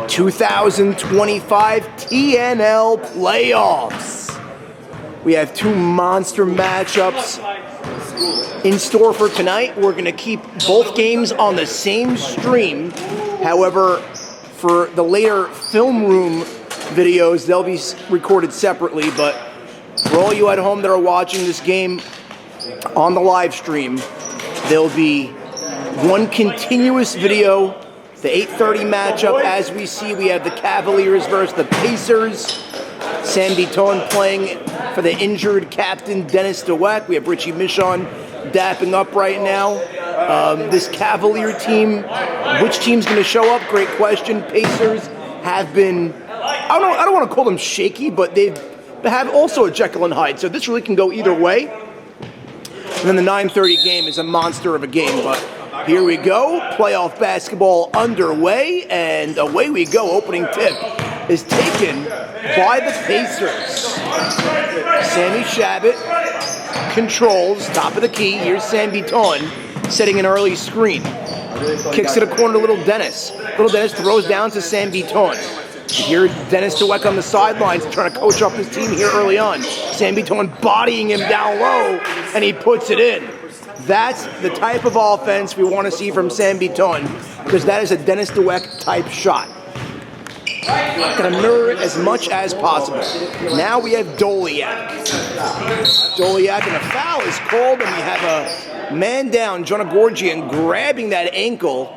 2025 TNL playoffs. We have two monster matchups in store for tonight. We're going to keep both games on the same stream. However, for the later film room videos, they'll be recorded separately. But for all you at home that are watching this game on the live stream, there'll be one continuous video. The 8:30 matchup, as we see, we have the Cavaliers versus the Pacers. Sam Biton playing for the injured captain, Dennis DeWeck. We have Richie Michon dapping up right now. This Cavalier team, which team's going to show up? Great question. Pacers have been, I don't want to call them shaky, but they have also a Jekyll and Hyde. So this really can go either way. And then the 9:30 game is a monster of a game, but here we go. Playoff basketball underway, and away we go. Opening tip is taken by the Pacers. Sammy Shabbat controls, top of the key. Here's Sam Biton setting an early screen. Kicks to the corner to Little Dennis. Little Dennis throws down to Sam Biton. Here, Dennis DeWeck on the sidelines trying to coach up his team here early on. Sam Biton bodying him down low, and he puts it in. That's the type of offense we want to see from Sam Biton, because that is a Dennis DeWeck type shot. Going to mirror it as much as possible. Now we have Doliak. Doliak, and a foul is called, and we have a man down, Jonah Gorgian, grabbing that ankle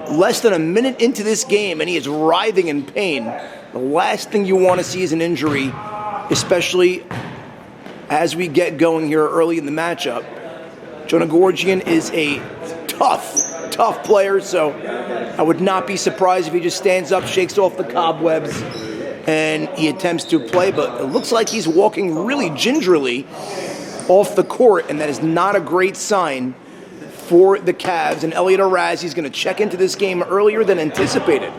less than a minute into this game, and he is writhing in pain. The last thing you want to see is an injury, especially as we get going here early in the matchup. Jonah Gorgian is a tough player, so I would not be surprised if he just stands up, shakes off the cobwebs, and he attempts to play. But it looks like he's walking really gingerly off the court, and that is not a great sign for the Cavs. And Elliot Arazi is going to check into this game earlier than anticipated.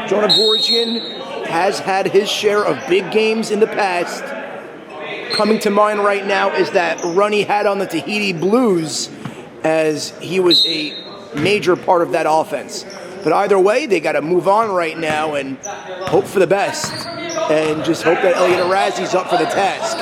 Jonah Gorgian has had his share of big games in the past. Coming to mind right now is that run he had on the Tahiti Blues, as he was a major part of that offense. But either way, they got to move on right now and hope for the best, and just hope that Elliot Arazi's up for the task.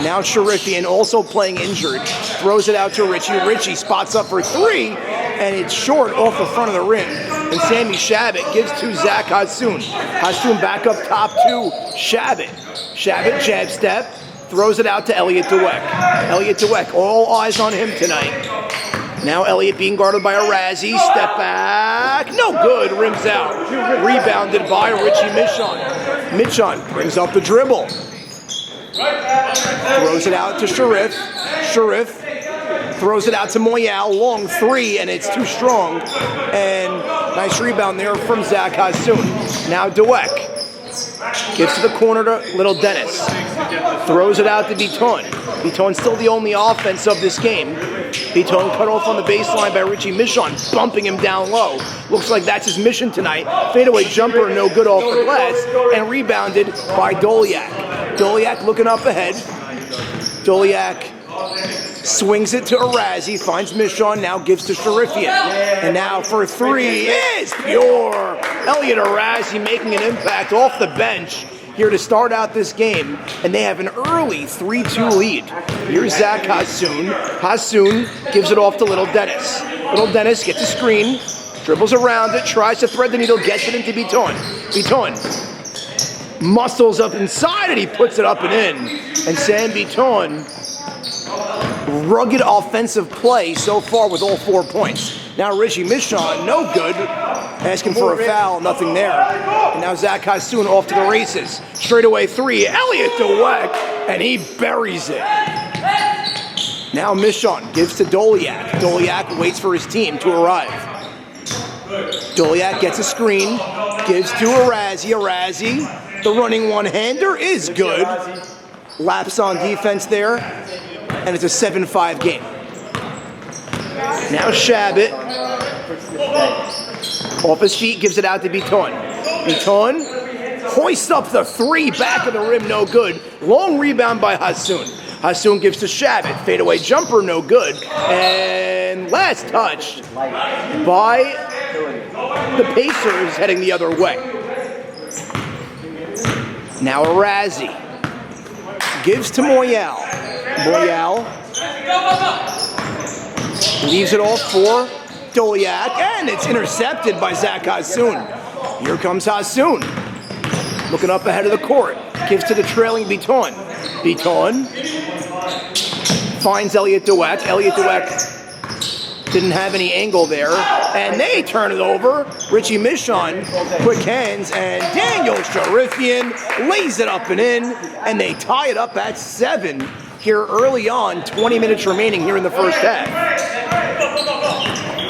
Now Sharifian, also playing injured, throws it out to Richie. Richie spots up for three, and it's short off the front of the rim. And Sammy Shabbat gives to Zach Hassoun. Hassoun back up top to Shabbat. Shabbat jab step. Throws it out to Elliot DeWeck. Elliot DeWeck, all eyes on him tonight. Now Elliot being guarded by Arazi. Step back. No good. Rims out. Rebounded by Richie Michon. Michon brings up the dribble. Throws it out to Sharif. Sharif throws it out to Moyal. Long three, and it's too strong. And nice rebound there from Zach Hassoun. Now DeWeck. Gets to the corner to Little Dennis. Throws it out to Biton. Biton still the only offense of this game. Biton cut off on the baseline by Richie Michon, bumping him down low. Looks like that's his mission tonight. Fadeaway jumper, no good off the glass, and rebounded by Doliak. Doliak looking up ahead. Doliak swings it to Arazi, finds Michon, now gives to Sharifian. And now for three is pure. Elliot Arazi making an impact off the bench here to start out this game, and they have an early 3-2 lead. Here's Zach Hassoun. Hassoun gives it off to Little Dennis. Little Dennis gets a screen, dribbles around it, tries to thread the needle, gets it into Biton. Biton muscles up inside, and he puts it up and in. And Sam Biton, rugged offensive play so far with all 4 points. Now Richie Michon, no good. Asking for a foul, nothing there. And now Zach Hassoun off to the races. Straightaway three, Elliot DeWeck, and he buries it. Now Michon gives to Doliak. Doliak waits for his team to arrive. Doliak gets a screen, gives to Arazi. Arazi, the running one-hander is good. Laps on defense there, and it's a 7-5 game. Now Shabbat, off his feet, gives it out to Biton. Biton hoists up the three, back of the rim, no good. Long rebound by Hassoun. Hassoun gives to Shabbat. Fadeaway jumper, no good. And last touch by the Pacers, heading the other way. Now Arazi gives to Moyal. Moyal leaves it all for Doliak, and it's intercepted by Zach Hassoun. Here comes Hassoun, looking up ahead of the court. Gives to the trailing Biton. Biton finds Elliot Dweck. Elliot Dweck didn't have any angle there, and they turn it over. Richie Michon, quick hands, and Daniel Sharifian lays it up and in, and they tie it up at 7 here early on. 20 minutes remaining here in the first half.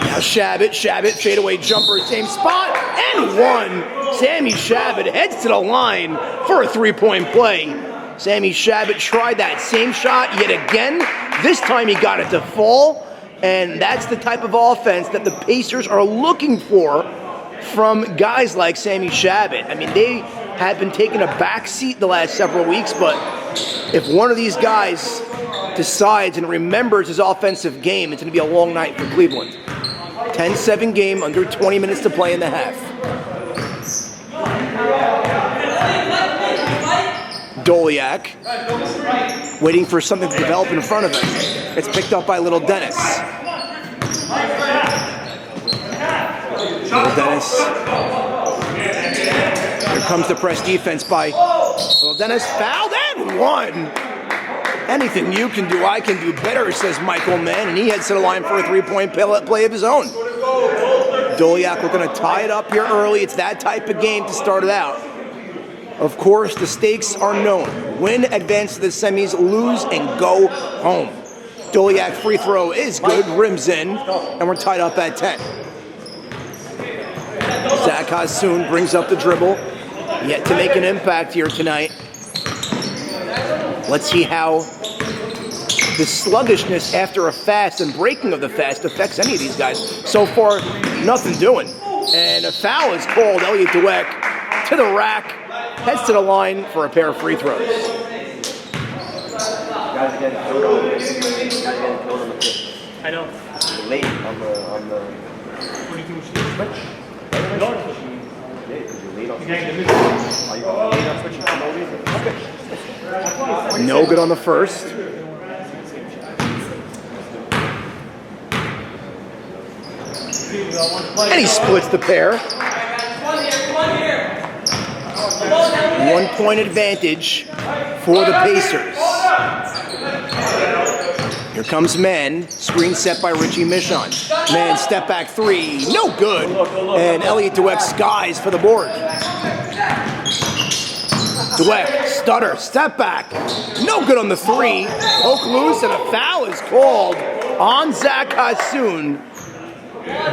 Now Shabbat, fadeaway jumper, same spot, and one. Sammy Shabbat heads to the line for a three-point play. Sammy Shabbat tried that same shot yet again. This time he got it to fall. And that's the type of offense that the Pacers are looking for from guys like Sammy Shabbat. I mean, they have been taking a back seat the last several weeks, but if one of these guys decides and remembers his offensive game, it's going to be a long night for Cleveland. 10-7 game, under 20 minutes to play in the half. Doliak, waiting for something to develop in front of him. It's picked up by Little Dennis. Little Dennis. Here comes the press defense by Little Dennis. Fouled and one. Anything you can do, I can do better, says Michael Mann, and he heads to the line for a three-point play of his own. Doliak, we're going to tie it up here early. It's that type of game to start it out. Of course, the stakes are known. Win, advance to the semis, lose, and go home. Doliak free throw is good, rims in, and we're tied up at 10. Zach Hassoun brings up the dribble, yet to make an impact here tonight. Let's see how the sluggishness after a fast and breaking of the fast affects any of these guys. So far, nothing doing. And a foul is called. Elliot Dweck to the rack. Heads to the line for a pair of free throws. I know. Late on the switch. No good on the first. And he splits the pair. 1 point advantage for the Pacers. Here comes Mann. Screen set by Richie Michon. Mann, step back three. No good. And Elliot Dweck skies for the board. Dweck, stutter, step back. No good on the three. Poke loose, and a foul is called on Zach Hassoun.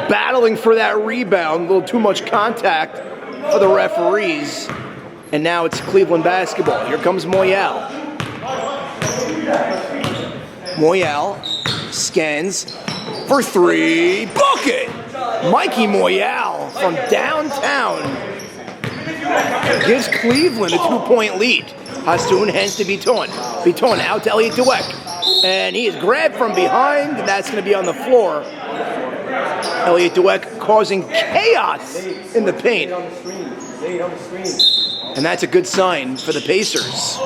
Battling for that rebound. A little too much contact for the referees. And now it's Cleveland basketball. Here comes Moyal. Moyal scans for three. Bucket! Mikey Moyal from downtown gives Cleveland a 2-point lead. Hassoun hands to Biton. Biton out to Elliot Dweck. And he is grabbed from behind, and that's going to be on the floor. Elliot Dweck causing chaos in the paint. And that's a good sign for the Pacers.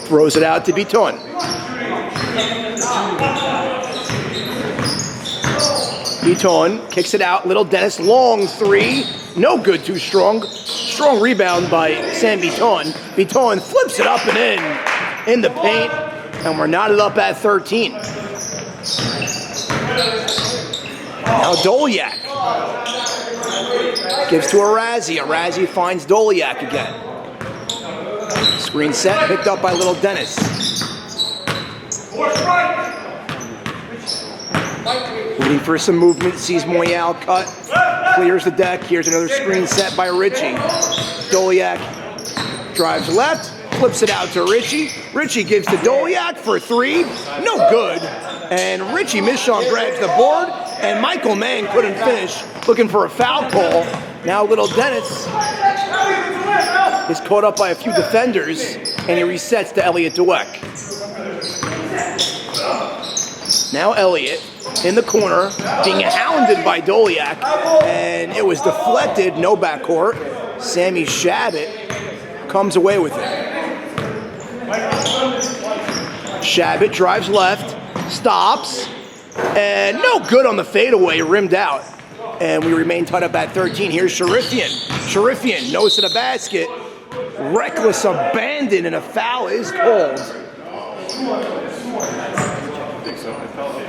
Throws it out to Biton. Biton kicks it out. Little Dennis, long three. No good, too strong. Strong rebound by Sam Biton. Biton flips it up and in the paint. And we're knotted up at 13. Now Doliak gives to Arazi. Arazi finds Doliak again. Screen set, picked up by Little Dennis. Looking for some movement, sees Moyal cut, clears the deck. Here's another screen set by Richie. Doliak drives left, flips it out to Richie. Richie gives to Doliak for three, no good. And Richie Michon grabs the board, and Michael Mann couldn't finish, looking for a foul call. Now Little Dennis is caught up by a few defenders, and he resets to Elliot Dweck. Now Elliot in the corner, being hounded by Doliak, and it was deflected, no backcourt. Sammy Shabbat comes away with it. Shabbat drives left, stops, and no good on the fadeaway, rimmed out. And we remain tied up at 13. Here's Sharifian. Sharifian, nose to the basket. Reckless abandon, and a foul is called.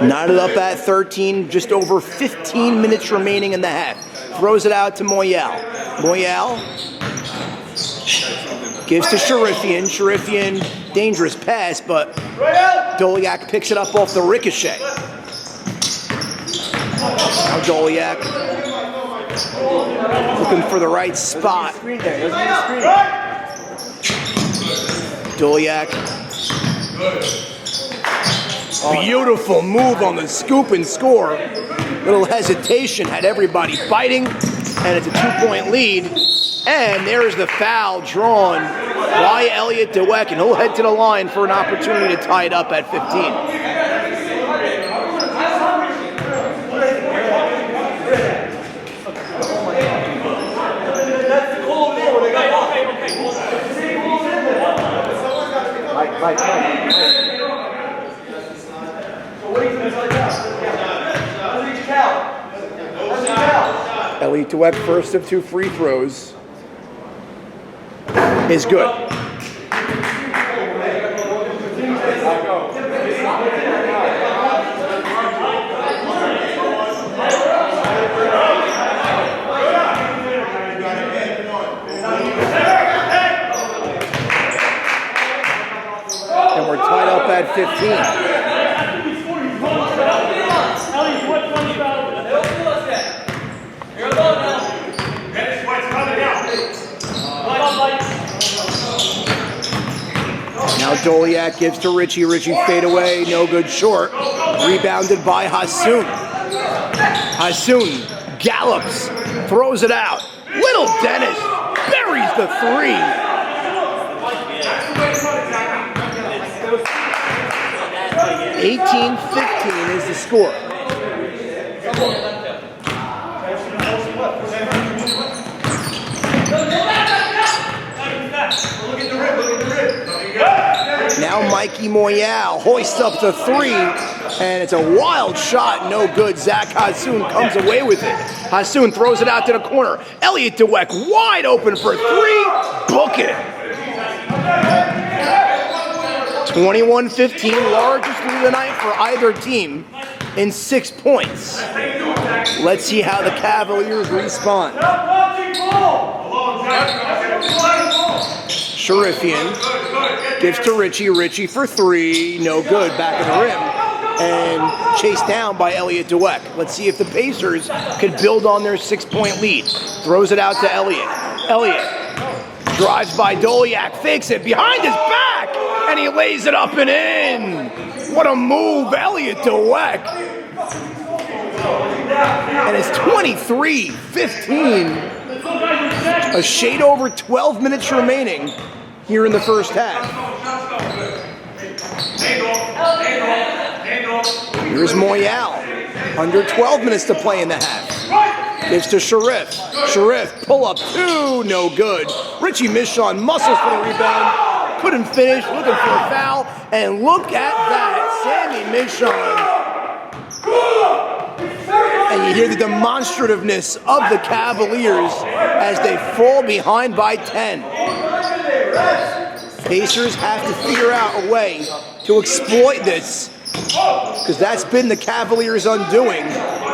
Knotted up at 13, just over 15 minutes remaining in the half. Throws it out to Moyal. Moyal gives to Sharifian. Sharifian, dangerous pass, but Doliak picks it up off the ricochet. Now Doliak looking for the right spot. Doliak. Beautiful move on the scoop and score. Little hesitation, had everybody fighting, and it's a 2-point lead. And there's the foul drawn by Elliot Dweck, and he'll head to the line for an opportunity to tie it up at 15. Elliot Dweck, first of 2 free throws, is good. And we're tied up at 15. Now Doliak gives to Richie. Richie fade away, no good, short. Rebounded by Hassoun. Hassoun gallops, throws it out. Little Dennis buries the 3. 18-15 is the score. Now Mikey Moyal hoists up the 3, and it's a wild shot, no good. Zach Hassoun comes away with it. Hassoun throws it out to the corner. Elliot Dweck wide open for 3, book it. 21-15, largest lead of the night for either team in 6 points. Let's see how the Cavaliers respond. Sharifian gives to Richie. Richie for 3, no good, back of the rim, and chased down by Elliot Dweck. Let's see if the Pacers could build on their 6-point lead. Throws it out to Elliot. Elliot drives by Doliak, fakes it behind his back, and he lays it up and in. What a move, Elliot Dweck. And it's 23-15. A shade over 12 minutes remaining here in the first half. Here's Moyal. Under 12 minutes to play in the half. Gives to Sharif. Sharif, pull up 2, no good. Richie Michon muscles for the rebound. Couldn't finish, looking for a foul. And look at that, Sammy Michon. And you hear the demonstrativeness of the Cavaliers as they fall behind by 10. Pacers have to figure out a way to exploit this, because that's been the Cavaliers' undoing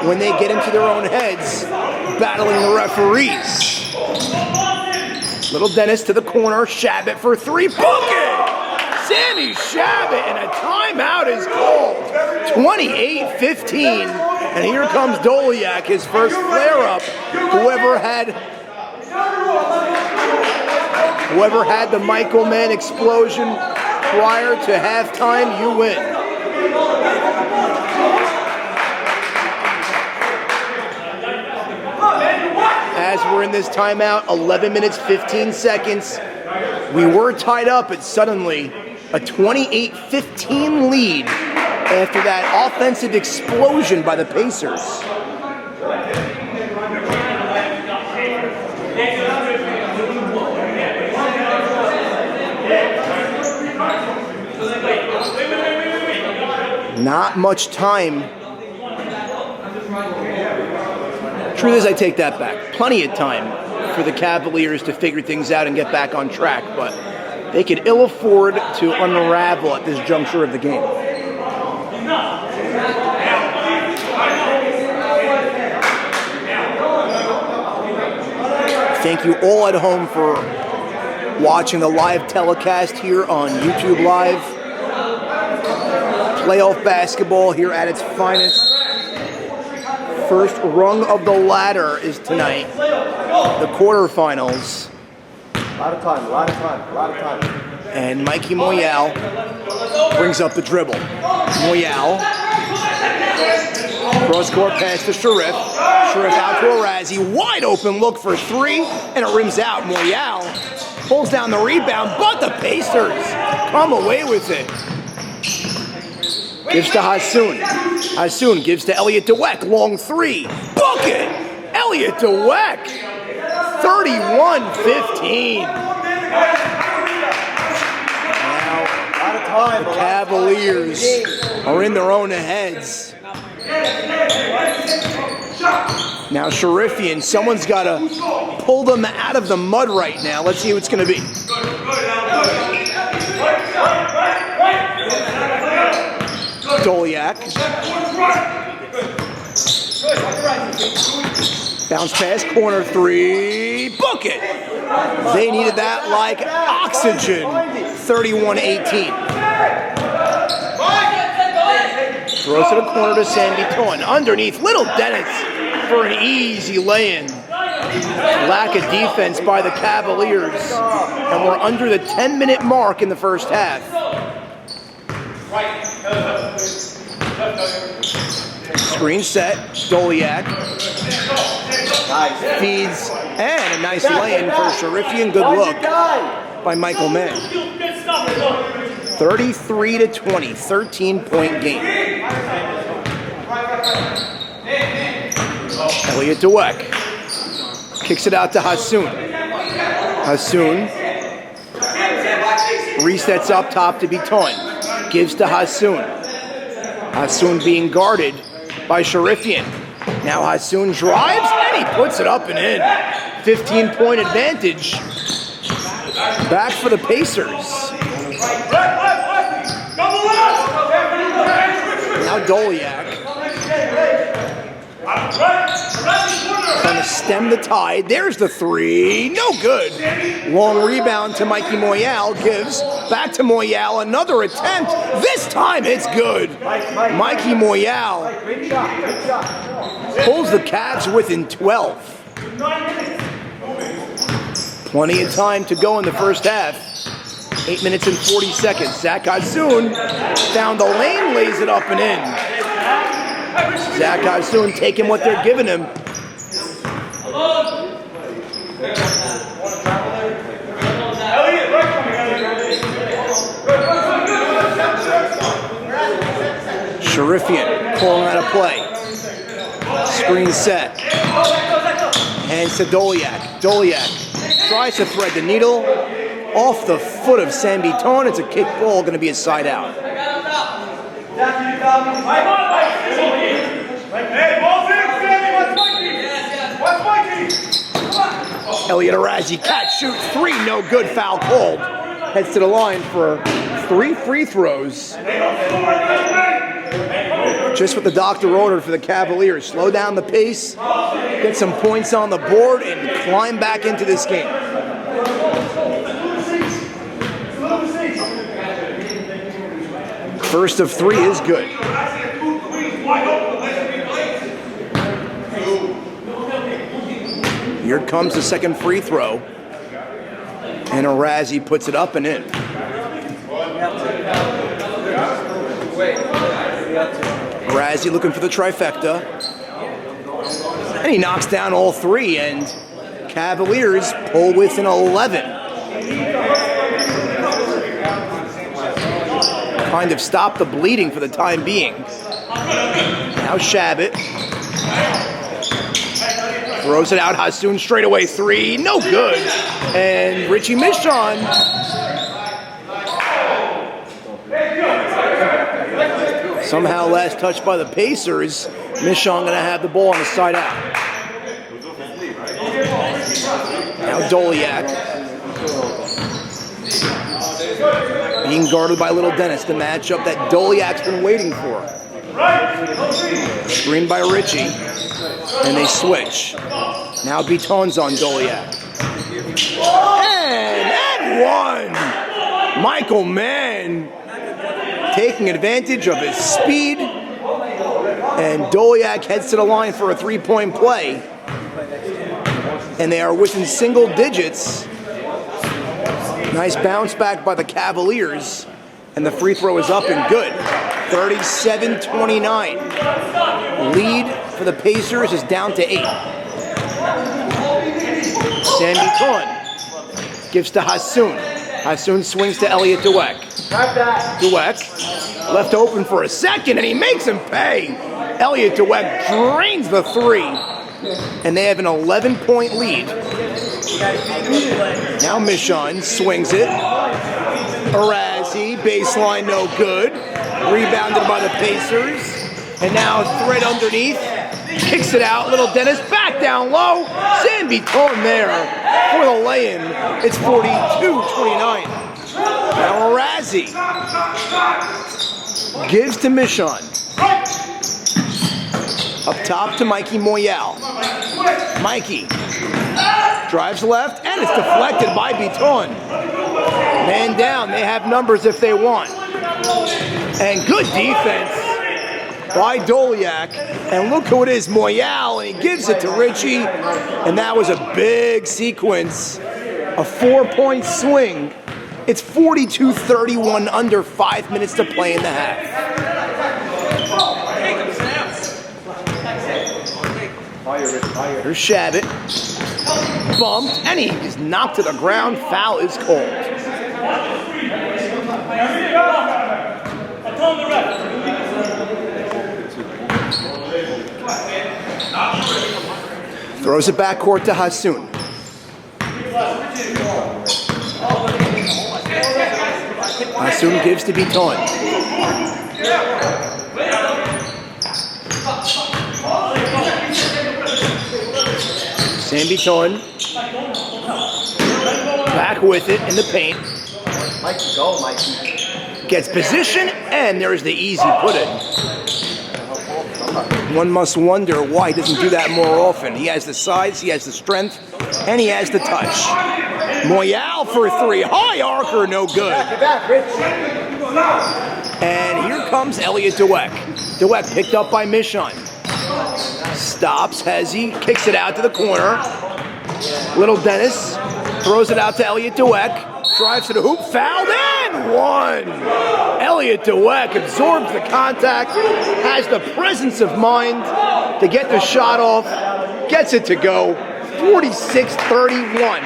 when they get into their own heads, battling the referees. Little Dennis to the corner, Shabbat for 3, book it! Sammy Shabbat, and a timeout is called. 28-15, and here comes Doliak, his first flare-up. Whoever had the Michael Mann explosion prior to halftime, you win. As we're in this timeout, 11 minutes, 15 seconds. We were tied up, but suddenly a 28-15 lead after that offensive explosion by the Pacers. Not much time. Truth is, I take that back. Plenty of time for the Cavaliers to figure things out and get back on track, but they could ill afford to unravel at this juncture of the game. Thank you all at home for watching the live telecast here on YouTube Live. Playoff basketball here at its finest. First rung of the ladder is tonight. The quarterfinals. A lot of time, a lot of time, a lot of time. And Mikey Moyal brings up the dribble. Moyal. Cross-court pass to Sharif. Sharif out to Arazi. Wide open look for three, and it rims out. Moyal pulls down the rebound, but the Pacers come away with it. Gives to Hassoun. Hassoun gives to Elliot DeWeck. Long three. Bucket! Elliot DeWeck. 31-15. Now, the Cavaliers are in their own heads. Now Sharifian, someone's got to pull them out of the mud right now. Let's see who it's going to be. Doliak. Bounce pass, corner three, book it. They needed that like oxygen. 31-18. Throws to the corner to Sandy Cohen. Underneath, Little Dennis for an easy lay-in. Lack of defense by the Cavaliers. And we're under the 10-minute mark in the first half. Screen set, Doliak. Feeds, and a nice lay-in for Sharifian. Good look by Michael Mann. 33-20, 13-point game. Elliot DeWeck kicks it out to Hassoun. Hassoun resets up top to Biton. Gives to Hassoun. Hassoun being guarded by Sharifian. Now Hassoun drives and he puts it up and in. 15-point advantage. Back for the Pacers. Now Doliak. Trying to stem the tide. There's the three. No good. Long rebound to Mikey Moyal. Gives back to Moyal. Another attempt. This time it's good. Mikey Moyal pulls the Cavs within 12. Plenty of time to go in the first half. 8 minutes and 40 seconds. Zach Hassoun down the lane, lays it up and in. Zach Hassoun taking what they're giving him. Sharifian pulling out of play. Screen set. Hands to Doliak. Doliak tries to thread the needle. Off the foot of Sambiton. It's a kick ball, going to be a side out. Elliot Arazi, catch, shoot, three, no good, foul called. Heads to the line for 3 free throws. Just what the doctor ordered for the Cavaliers. Slow down the pace, get some points on the board, and climb back into this game. First of 3 is good. Here comes the second free throw. And Arazi puts it up and in. Arazi looking for the trifecta. And he knocks down all 3, and Cavaliers pull within 11. Kind of stop the bleeding for the time being. Now Shabbat throws it out. Hassoun straight away 3, no good. And Richie Michon Somehow last touch by the Pacers. Michon gonna have the ball on the side out. Now Doliak. Being guarded by Little Dennis, the matchup that Doliak's been waiting for. Screened by Richie. And they switch. Now Beaton's on Doliak. And one! Michael Mann taking advantage of his speed. And Doliak heads to the line for a three-point play. And they are within single digits. Nice bounce back by the Cavaliers. And the free throw is up and good. 37-29. Lead for the Pacers is down to 8. Sam Beaton gives to Hassoun. Hassoun swings to Elliot Dweck. Dweck left open for a second, and he makes him pay. Elliot Dweck drains the three, and they have an 11-point lead. Now Michon swings it. Arazi, baseline no good. Rebounded by the Pacers. And now thread underneath. Kicks it out. Little Dennis back down low. Sam Beaton there for the lay-in. It's 42-29. Now Arazi gives to Michon. Up top to Mikey Moyal. Mikey drives left, and it's deflected by Beaton. Man down. They have numbers if they want. And good defense by Doliak. And look who it is, Moyal, and he gives it to Richie. And that was a big sequence. A 4-point swing. It's 42-31, under 5 minutes to play in the half. Here's Shabbat. Bumped, and he is knocked to the ground. Foul is called. Throws it backcourt to Hassoun. Hassoun gives to Beaton. Sam Beaton back with it in the paint. Mikey, go, Mikey. Gets position, and there's the easy put-in. One must wonder why he doesn't do that more often. He has the size, he has the strength, and he has the touch. Moyal for three. High arcer, no good. Get back, Rich. And here comes Elliot Dweck. Dweck picked up by Michon. Stops, Hezzy, kicks it out to the corner. Little Dennis throws it out to Elliot Dweck. Drives to the hoop, fouled, and one. Elliot Dweck absorbs the contact, has the presence of mind to get the shot off, gets it to go. 46-31.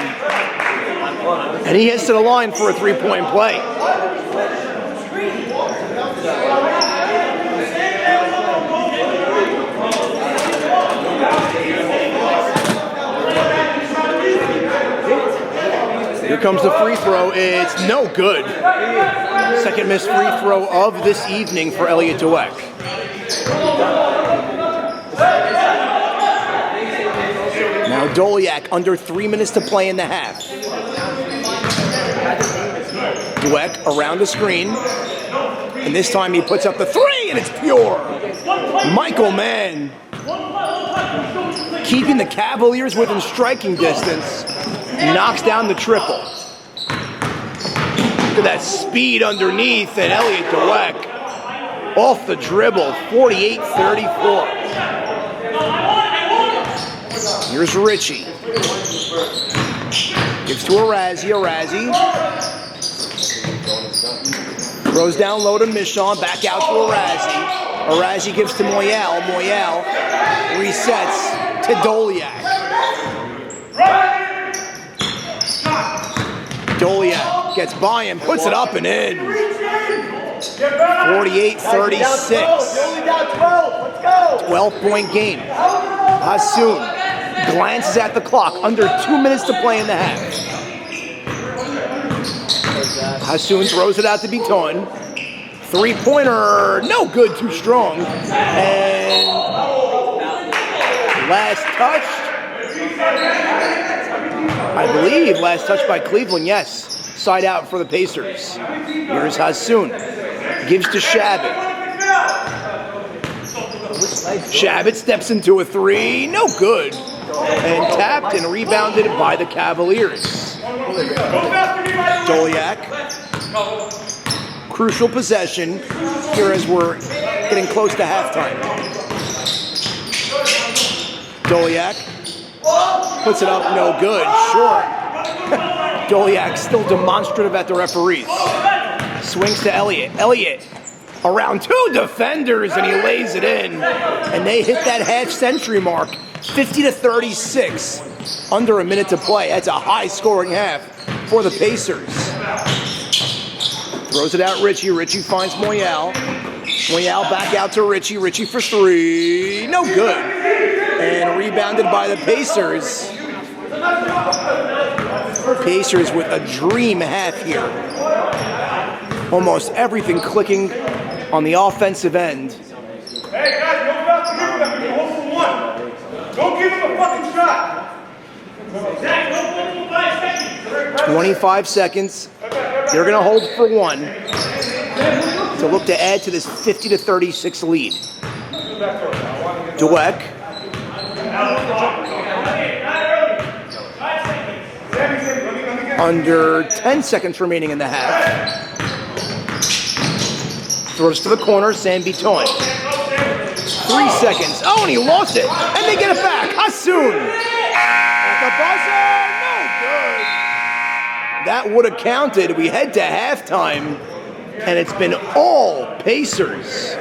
And he heads to the line for a three-point play. Here comes the free throw. It's no good. Second missed free throw of this evening for Elliot Dweck. Now Doliak under 3 minutes to play in the half. Dweck around the screen. And this time he puts up the three, and it's pure. Michael Mann keeping the Cavaliers within striking distance. Knocks down the triple. Look at that speed underneath, and Elliot Dweck off the dribble, 48-34. Here's Richie. Gives to Arazi. Throws down low to Michon, back out to Arazi. Arazi gives to Moyal. Moyal resets to Doliak. Doliak gets by him, puts it up and in. 48-36. 12-point game. Hassoun glances at the clock. Under 2 minutes to play in the half. Hassoun throws it out to Beaton. Three-pointer, no good, too strong. And last touched, I believe, last touch by Cleveland, yes. Side out for the Pacers. Here's Hassoun. Gives to Shabbat. Shabbat steps into a three, no good. And tapped and rebounded by the Cavaliers. Doliak. Crucial possession here as we're getting close to halftime. Doliak puts it up, no good, short. Doliak still demonstrative at the referees. Swings to Elliott. Elliott around two defenders and he lays it in. And they hit that half-century mark, 50-36, under a minute to play. That's a high-scoring half for the Pacers. Throws it out Richie. Richie finds Moyal. Moyal back out to Richie. Richie for three. No good. And rebounded by the Pacers. Pacers with a dream half here. Almost everything clicking on the offensive end. Hey guys, no foul to give them. You can hold for one. Don't give them a fucking shot. 25 seconds. They're going to hold for one to look to add to this 50-36 lead. Dweck. Under 10 seconds remaining in the half. Throws to the corner, Sam Biton. 3 seconds. Oh, and he lost it. And they get it back. Hassoun. At the buzzer. No good. That would have counted. We head to halftime. And it's been all Pacers.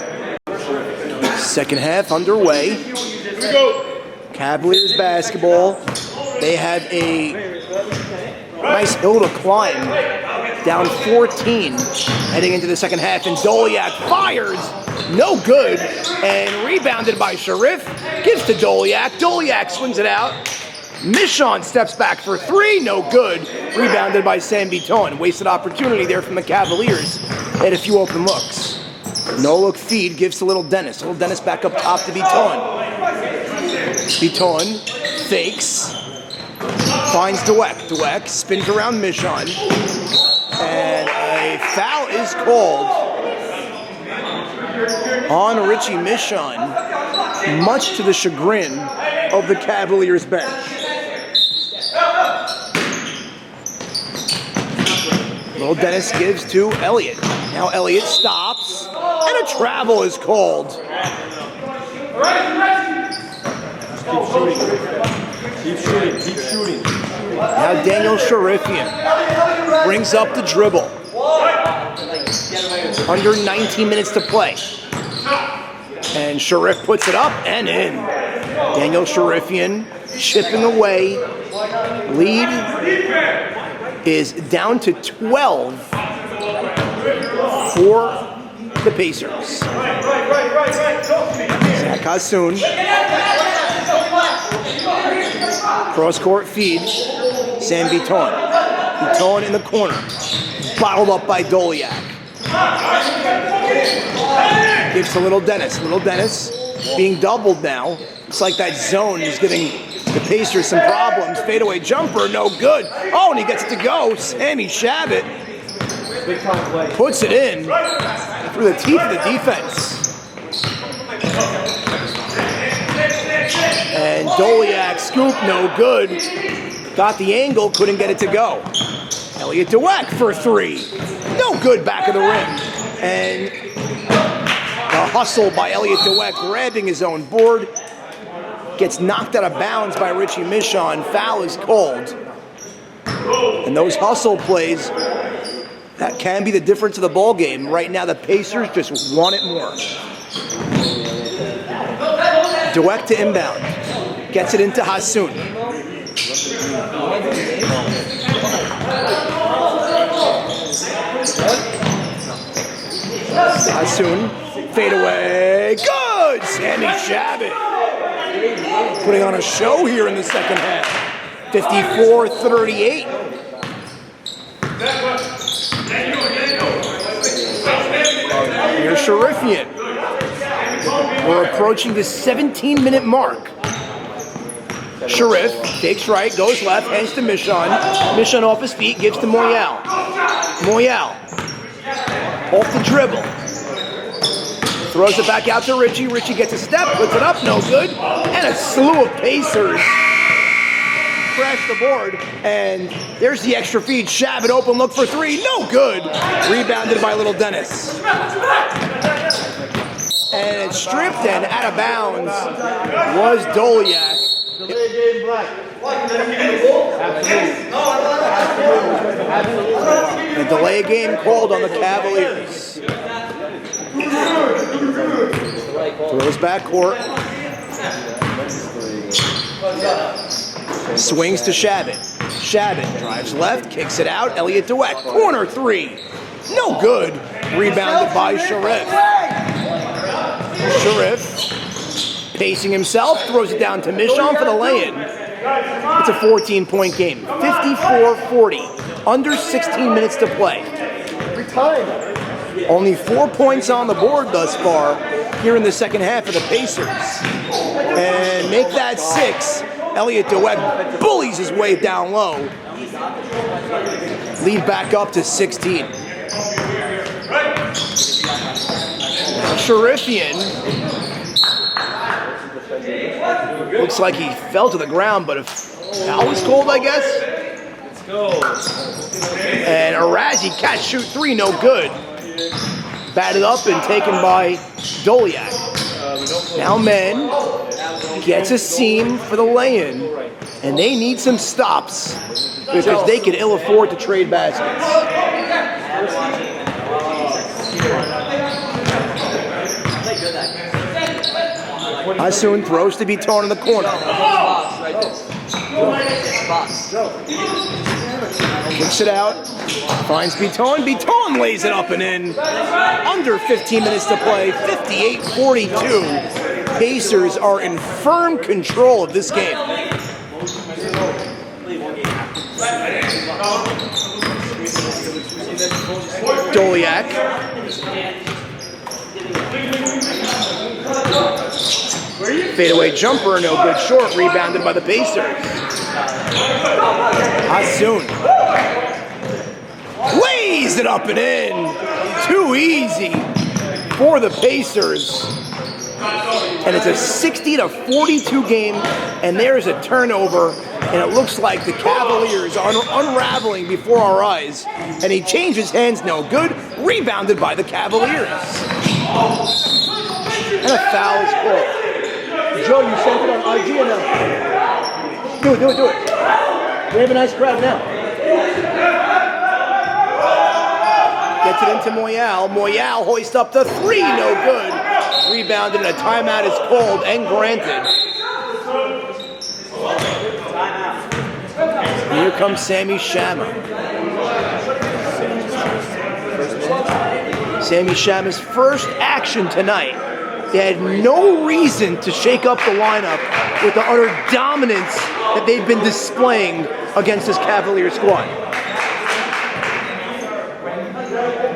Second half underway. Cavaliers basketball. They have a nice hill to climb. Down 14 heading into the second half. And Doliak fires. No good. And rebounded by Sharif. Gives to Doliak. Doliak swings it out. Michon steps back for three. No good. Rebounded by Sam Biton. Wasted opportunity there from the Cavaliers. Had a few open looks. No look feed gives to Little Dennis. Little Dennis back up top to Biton. Biton fakes. Finds Dweck. Dweck spins around Michon. And a foul is called on Richie Michon, much to the chagrin of the Cavaliers bench. Little Dennis gives to Elliott. Now Elliott stops, and a travel is called. Keep shooting. Keep shooting. Now Daniel Sharifian brings up the dribble. Under 19 minutes to play. And Sharif puts it up and in. Daniel Sharifian chipping away. Lead is down to 12 for the Pacers. Zach Hassoun. Cross-court feed. Sam Biton. Biton in the corner. Bottled up by Doliak. Gives to Little Dennis. Little Dennis being doubled now. It's like that zone is giving the Pacers some problems. Fadeaway jumper, no good. Oh, and he gets it to go. Sammy Shabbat puts it in through the teeth of the defense. And Doliak scoop, no good. Got the angle, couldn't get it to go. Elliott Dweck for three. No good back of the rim. And the hustle by Elliott Dweck, grabbing his own board. Gets knocked out of bounds by Richie Michon. Foul is called. And those hustle plays, that can be the difference of the ball game. Right now, the Pacers just want it more. Dweck to inbound. Gets it into Hassoun. Hassoun, fade away. Good! Sammy Shabbat. Putting on a show here in the second half. 54-38. Sharifian. We're approaching the 17-minute mark. Sharif takes right, goes left, hands to Mishon. Mishon off his feet, gives to Moyal. Moyal off the dribble. Throws it back out to Richie. Richie gets a step, puts it up, no good. And a slew of Pacers crash the board. And there's the extra feed. Shabbat open, look for three, no good. Rebounded by Little Dennis. And it's stripped and out of bounds was Doliak. Delay game black. A delay game called on the Cavaliers. Throws backcourt. Swings to Shabbat. Shabbat drives left, kicks it out. Elliott Dweck. Corner three. No good. Rebounded by Sharif. Sharif pacing himself, throws it down to Mishon for the lay-in. It's a 14-point game. 54-40. Under 16 minutes to play. Only 4 points on the board thus far here in the second half of the Pacers. And make that 6. Elliott Dweck bullies his way down low. Lead back up to 16. Sharifian looks like he fell to the ground, but if foul was called, I guess. Let's go. And Arazi catch shoot three, no good. Batted up and taken by Doliak. Now men gets a seam for the lay-in, and they need some stops because they can ill afford to trade baskets. Hassoun throws to Beton in the corner. Kicks it out. Finds Beton. Beton lays it up and in. Under 15 minutes to play. 58-42. Pacers are in firm control of this game. Doliak. Fadeaway jumper, no good short, rebounded by the Pacers. Hassoun lays it up and in. Too easy for the Pacers. And it's a 60-42 game, and there's a turnover, and it looks like the Cavaliers are unraveling before our eyes. And he changes hands, no good, rebounded by the Cavaliers. And a foul is called. Joe, you sent it on IG or no? Do it. We have a nice crowd now. Gets it into Moyal. Moyal hoists up the three, no good. Rebounded and a timeout is called and granted. Here comes Sammy Shamma. Sammy Shamma's first action tonight. They had no reason to shake up the lineup with the utter dominance that they've been displaying against this Cavalier squad.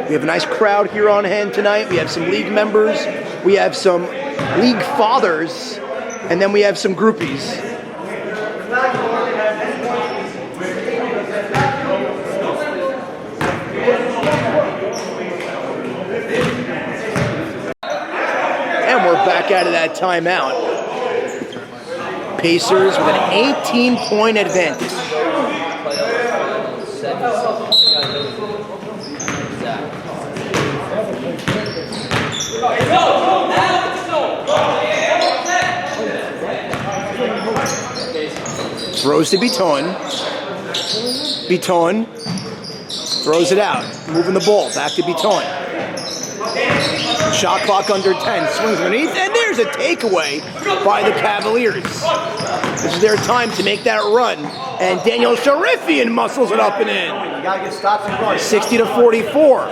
We have a nice crowd here on hand tonight. We have some league members, we have some league fathers, and then we have some groupies. And we're back out of that timeout. Pacers with an 18-point advantage. Throws to Beton. Beton throws it out. Moving the ball. Back to Beton. Shot clock under 10. Swings underneath. And there's a takeaway by the Cavaliers. This is their time to make that run. And Daniel Sharifian muscles it up and in. You gotta get stops and runs. 60-44.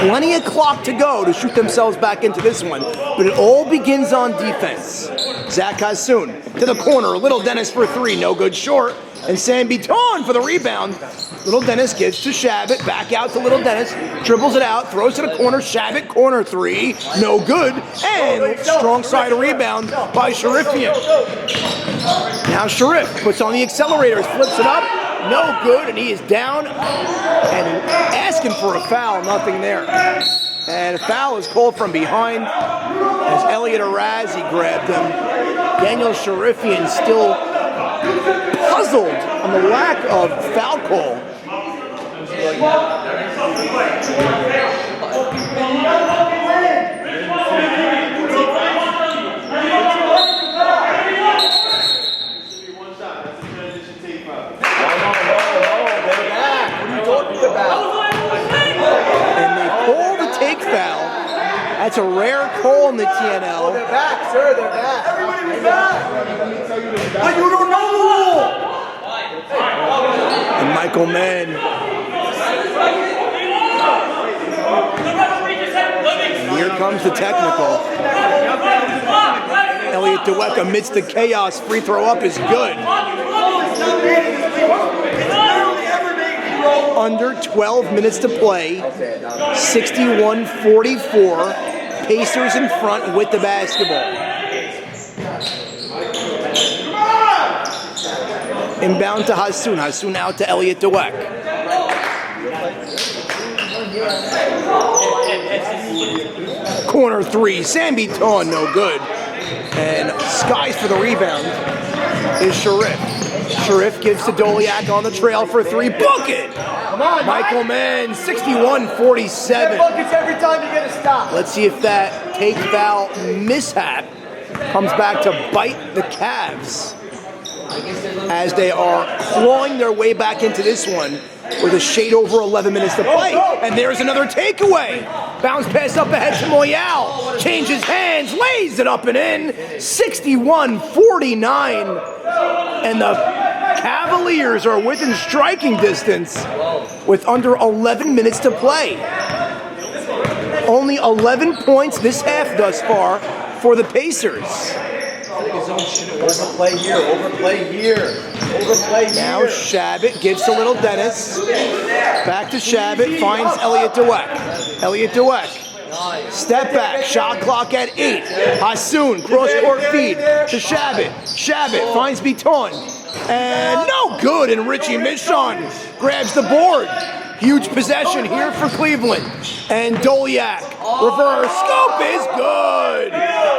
Plenty of clock to go to shoot themselves back into this one, but it all begins on defense. Zach Hassoun to the corner, Little Dennis for three, no good short, and Sam Beaton for the rebound. Little Dennis gives to Shabbat, back out to Little Dennis, dribbles it out, throws to the corner, Shabbat, corner three, no good, and strong side rebound by Sharifian. Now Sharif puts on the accelerators, flips it up, no good, and he is down and asking for a foul, nothing there. And a foul is called from behind as Elliot Arazi grabbed him. Daniel Sharifian still puzzled on the lack of foul call. And they call the take foul. That's a rare call in the TNL. They're back, sir. They're back. Everybody's back. But you don't know the rule. And Michael Mann. And here comes the technical. Elliot DeWeck amidst the chaos. Free throw up is good. Under 12 minutes to play. 61-44. Pacers in front with the basketball. Inbound to Hassoun. Hassoun out to Elliot DeWeck. Corner three. Sam Beaton, no good. And skies for the rebound is Sharif. Sharif gives to Doliak on the trail for three. Book it! Come on, Michael Mann, 61-47. Buckets every time you get a stop. Let's see if that take foul mishap comes back to bite the Cavs as they are clawing their way back into this one with a shade over 11 minutes to play. And there's another takeaway. Bounce pass up ahead to Moyal. Changes hands, lays it up and in. 61-49. And the Cavaliers are within striking distance with under 11 minutes to play. Only 11 points this half thus far for the Pacers. Overplay here, overplay here, overplay here. Now Shabbat gives to Little Dennis. Back to Shabbat, finds Elliot DeWeck. Elliot DeWeck. Step back, shot clock at 8. Hassoun, cross-court feed to Shabbat. Shabbat finds Beaton. And no good, and Richie Michon grabs the board. Huge possession here for Cleveland. And Doliak, reverse scoop is good.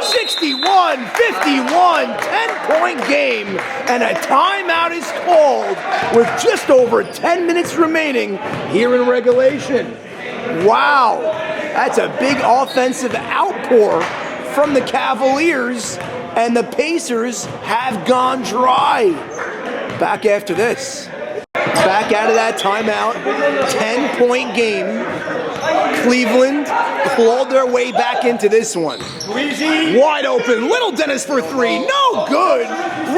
61-51, 10-point game. And a timeout is called with just over 10 minutes remaining here in regulation. Wow, that's a big offensive outpour from the Cavaliers. And the Pacers have gone dry. Back after this. Back out of that timeout, 10-point game. Cleveland clawed their way back into this one. Wide open, Little Dennis for three, no good.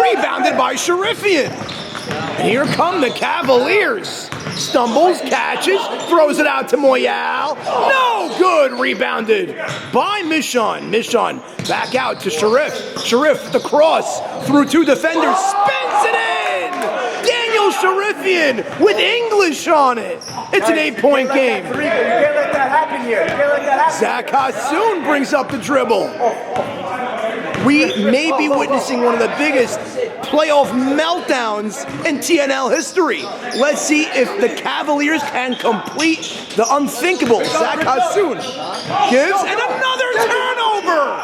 Rebounded by Sharifian. And here come the Cavaliers. Stumbles, catches, throws it out to Moyal. No good, rebounded by Michon. Michon back out to Sharif. Sharif the cross through two defenders, spins it in. Daniel Sharifian with English on it. It's an 8-point game. You can't let that happen here. You can't let that happen. Zach Hassoun brings up the dribble. We may be witnessing one of the biggest playoff meltdowns in TNL history. Let's see if the Cavaliers can complete the unthinkable. Zach Hassoun gives, and another turnover.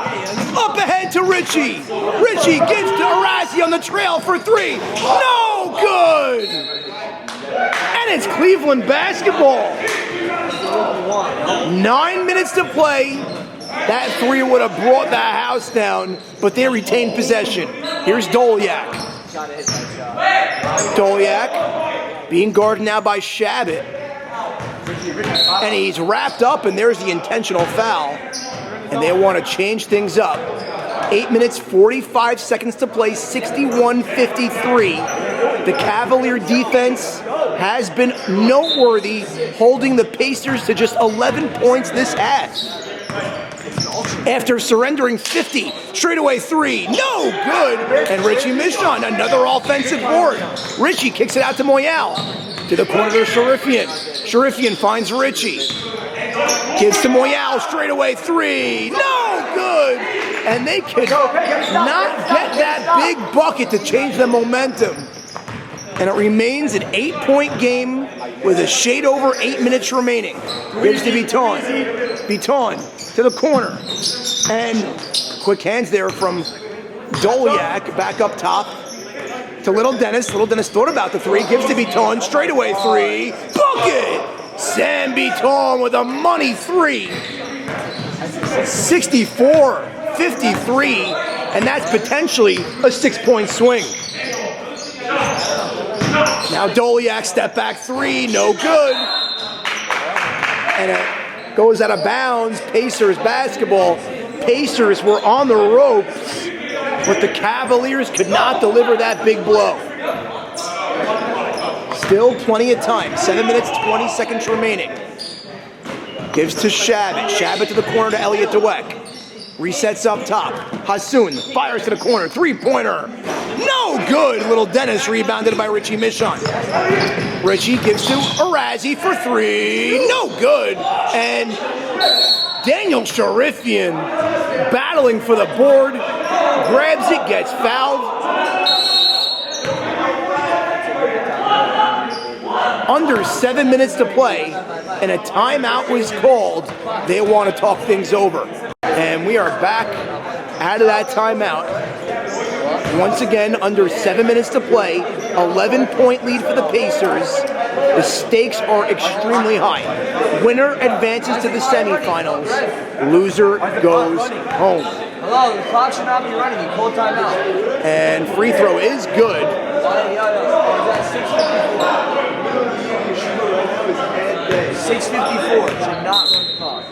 Up ahead to Richie. Richie gives to Arazi on the trail for three. No good. And it's Cleveland basketball. 9 minutes to play. That three would have brought the house down, but they retained possession. Here's Doliak. Doliak being guarded now by Shabbat. And he's wrapped up, and there's the intentional foul. And they want to change things up. 8 minutes, 45 seconds to play, 61-53. The Cavalier defense has been noteworthy, holding the Pacers to just 11 points this half. After surrendering 50, straightaway three, no good, and Richie Michon, another offensive board. Richie kicks it out to Moyal, to the corner to Sharifian. Sharifian finds Richie, gives to Moyal, straightaway three, no good, and they could not get that big bucket to change the momentum. And it remains an 8-point game with a shade over 8 minutes remaining. Gives to Vuitton. Vuitton to the corner. And quick hands there from Doliak back up top to Little Dennis. Little Dennis thought about the three. Gives to Vuitton. Straightaway three. Bucket! Sam Vuitton with a money three. 64-53. And that's potentially a 6-point swing. Now Doliak step back three, no good. And it goes out of bounds. Pacers basketball. Pacers were on the ropes, but the Cavaliers could not deliver that big blow. Still plenty of time. 7 minutes, 20 seconds remaining. Gives to Shabbat. Shabbat to the corner to Elliot Dweck. Resets up top. Hassoun fires to the corner. Three-pointer. No good. Little Dennis rebounded by Richie Michon. Richie gives to Arazi for three. No good. And Daniel Sharifian battling for the board. Grabs it, gets fouled. Under 7 minutes to play, and a timeout was called. They want to talk things over. And we are back out of that timeout. Once again, under 7 minutes to play, 11-point lead for the Pacers. The stakes are extremely high. Winner advances to the semifinals. Loser goes home. Hello, the clock should not be running. You called timeout. And free throw is good. 6:54. Should not run the clock.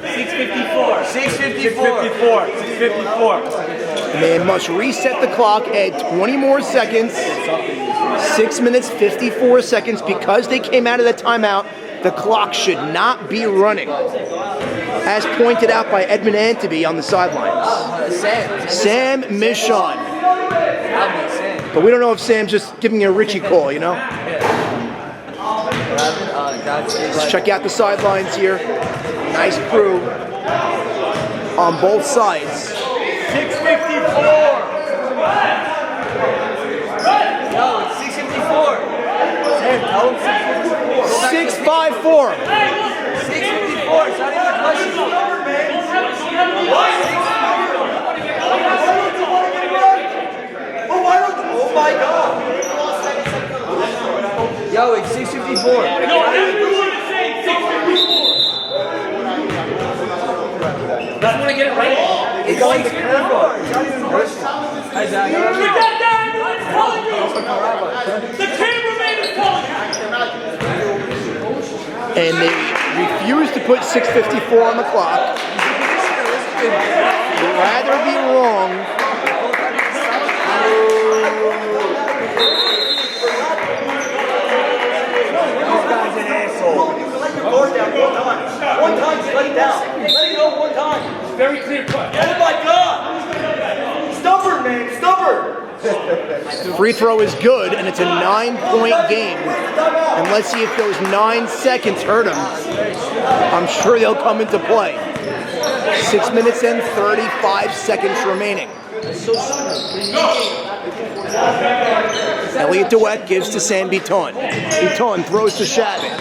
6:54. 6:54. 6:54. They must reset the clock, add 20 more seconds. 6 minutes, 54 seconds. Because they came out of the timeout, the clock should not be running. As pointed out by Edmund Anteby on the sidelines. Sam Michon. But we don't know if Sam's just giving you a Richie call, you know? Let's check out the sidelines here. Nice crew on both sides. 6:54. No, it's 6:54. Sam, tell him 6:54. 6-5-4. 6:54. It's not even a question. Oh my God. Yo, it's 6:54. No, I didn't do what it said. 6:54. That's when I get it right. It's going to curveball. It's not even a question. Hi, Zach. Get that down! It's telling you! The cameraman is telling you! And they refuse to put 6:54 on the clock. Would rather be wrong. This guy's an asshole. Let your guard down one time. One time, just let it down. Let it go one time. Very clear cut. Oh my God! Stubborn, man. Stubborn. Free throw is good, and it's a 9-point game. And let's see if those 9 seconds hurt them. I'm sure they'll come into play. 6 minutes and 35 seconds remaining. Elliot Dweck gives to Sam Vuitton. Vuitton throws to Shabbat.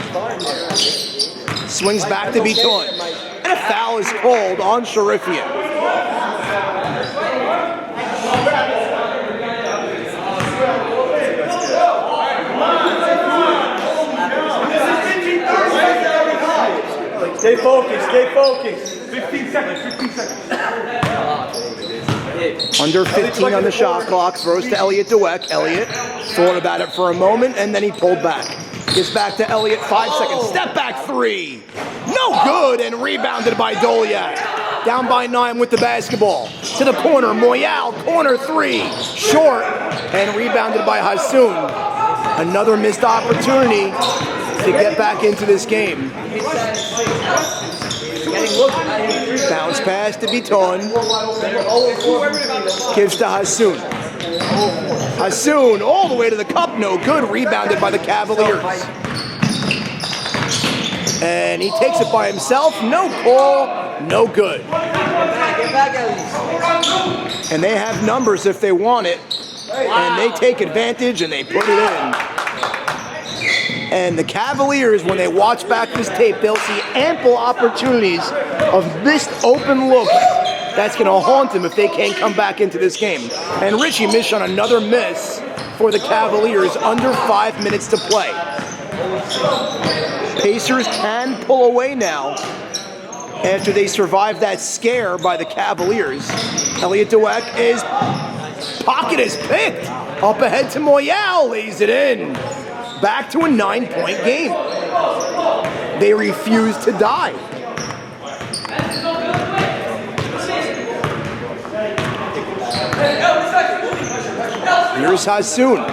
Swings back to Vuitton. And a foul is called on Sharifian. Stay focused. Stay focused. 15 seconds. 15 seconds. Under 15 on the shot clock, throws to Elliot Dweck. Elliot thought about it for a moment, and then he pulled back. Gets back to Elliot, 5 seconds. Step back three. No good, and rebounded by Doliak. Down by 9 with the basketball. To the corner, Moyal, corner three. Short, and rebounded by Hassoun. Another missed opportunity to get back into this game. Bounce pass to Biton. Gives to Hassoun. Hassoun all the way to the cup, no good. Rebounded by the Cavaliers. And he takes it by himself. No call, no good. And they have numbers if they want it. And they take advantage and they put it in. And the Cavaliers, when they watch back this tape, they'll see ample opportunities of missed open looks that's going to haunt them if they can't come back into this game. And Richie missed on another miss for the Cavaliers, under 5 minutes to play. Pacers can pull away now after they survive that scare by the Cavaliers. Elliot Dweck is pocket is picked. Up ahead to Moyal, lays it in. Back to a 9-point game. They refuse to die. Here's Hassoun.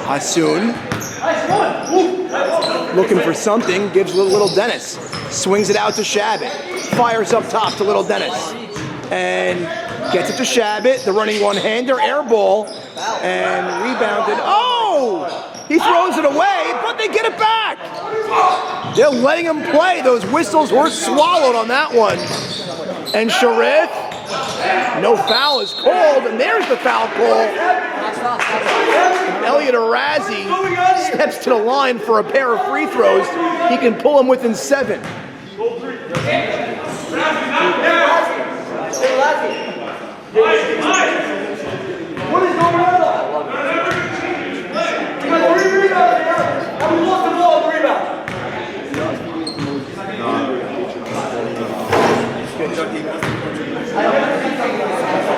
Hassoun looking for something, gives little Dennis. Swings it out to Shabbat. Fires up top to little Dennis. And gets it to Shabbat. The running one-hander, air ball, and rebounded. Oh! He throws it away, but they get it back. They're letting him play. Those whistles were swallowed on that one. And Sharif, no foul is called, and there's the foul call. Elliot Arazi steps to the line for a pair of free throws. He can pull him within 7. What is going on? We lost the ball on the rebound.